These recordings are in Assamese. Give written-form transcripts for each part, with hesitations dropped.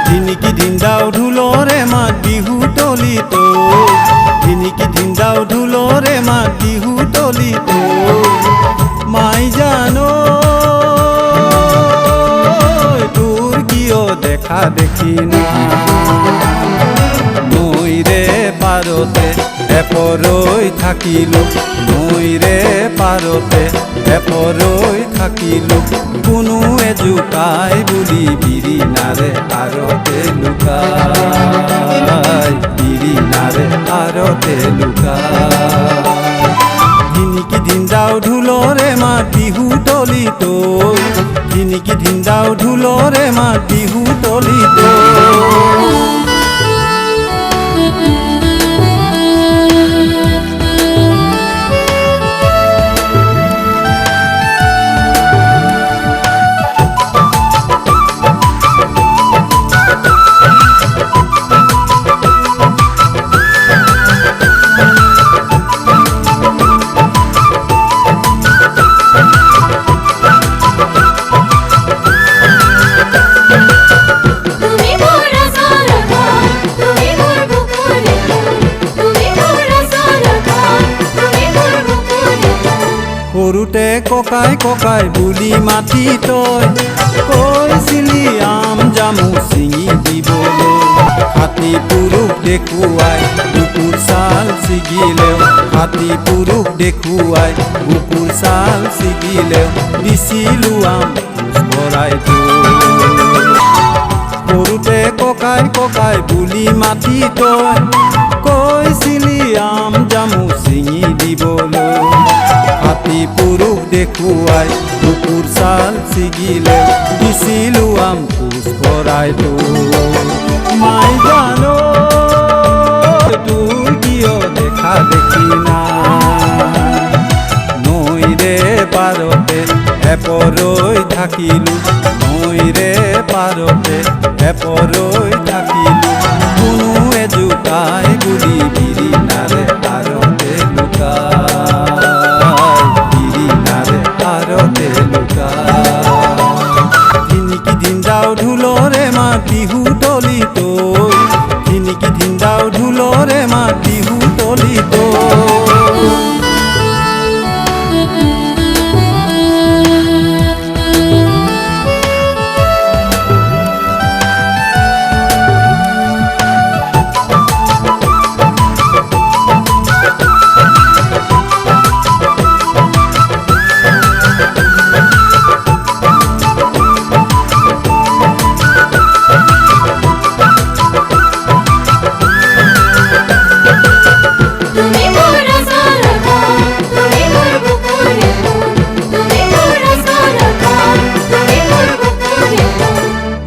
ধিনিকি ধিন্দাও ঢোলৰে মাত বিহু তলিত ধিনিকি ধিন্দাও ঢোলৰে মাত বিহু তলিত মাই জানো তোৰ কিয় দেখা দেখি না নৈৰে পাৰতে এপৰৈ থাকিলো নৈৰে পাৰতে এপৰৈ থাকিলো কোনোৱে জোকাই বুলি বিৰিণাৰে আৰতে লুকাই বিৰিণাৰে আৰতে লুকাই ধিনিকি ধিন্দাও ঢোলৰে মাত বিহু তলিত ধিনিকি ধিন্দাও ঢোলৰে মাত বিহু তলিত সৰুতে ককাই ককাই বুলি মাতি তই কৈছিলি আম জামু ছিঙি দিবলৈ হাতী পুৰুষ দেখুৱাই বুকুৰ ছাল ছিগিলেও হাতী পুৰুষ দেখুৱাই বুকুৰ ছাল ছিগিলেও দিছিলো আম ভৰাই সৰুতে ককাই ককাই বুলি মাতি তই কৈছিলি আম জামু ছিঙি দিবলৈ হাতী পুৰুষ দেখুৱাই বুকুৰ ছাল ছিগিলে দিছিলো আম খোজ ভৰাই মাই জানো তোৰ কিয় দেখা দেখি না নৈৰে পাৰতে এপৰৈ থাকিলো নৈৰে পাৰতে এপৰৈ থাকিলো কোনোৱে জোকাই বুলি বিৰিণাৰে আৰতে লুকাই বিৰিণাৰে আৰতে লুকাই ধিনিকি ধিন্দাও ঢোলৰে মাত বিহু তলিত ধিনিকি ধিন্দাও ঢোলৰে মাত বিহু তলিত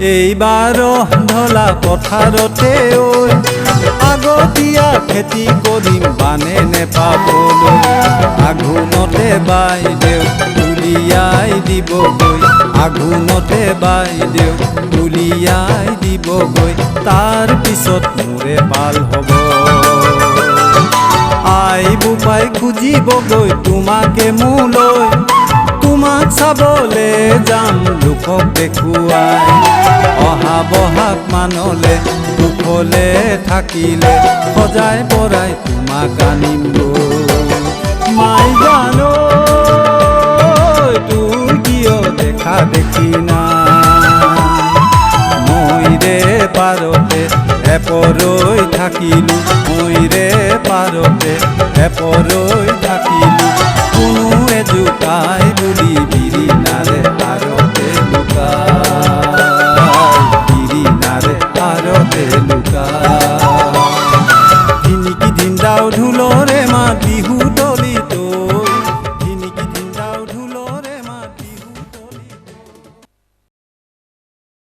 এইবাৰ ঢলা পথাৰতে আগতীয়া খেতি কৰিম বানে নেপাবলৈ আঘোণতে বাইদেউ উলিয়াই দিবগৈ আঘোণতে বাইদেউ উলিয়াই দিবগৈ তাৰ পিছত মোৰে পাল হ'ব আই বোপাই খুজিবগৈ তোমাকে মোলৈ তোমাক চাবলে যাম লোকক দেখুৱাই অহা বহাগ মানলে দুখলে থাকিলে সজাই পৰাই তোমাক আনিম মাই জানো তোৰ কিয় দেখা দেখি না নৈৰে পাৰতে এপৰৈ থাকিলো নৈৰে পাৰতে এপৰৈ থাকিলো